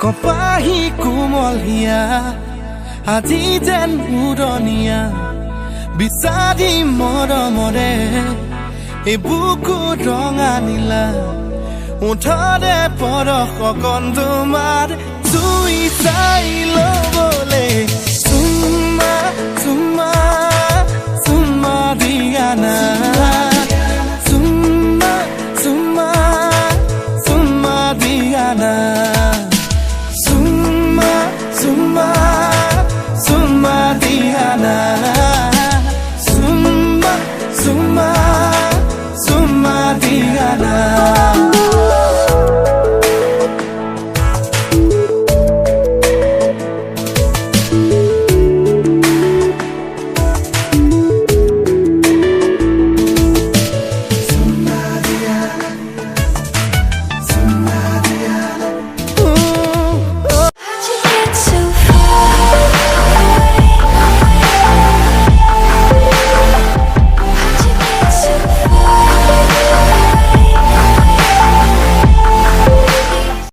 কপাহী কোমল হিয়া আজি যেন উৰণীয়া বিচাৰি মৰমৰে এই বুকু ৰঙা নীলা উঠৰে পৰশ অকণ তোমাৰ জুই চাই ল'বলে চুমা চুমা চুমা দিয়া না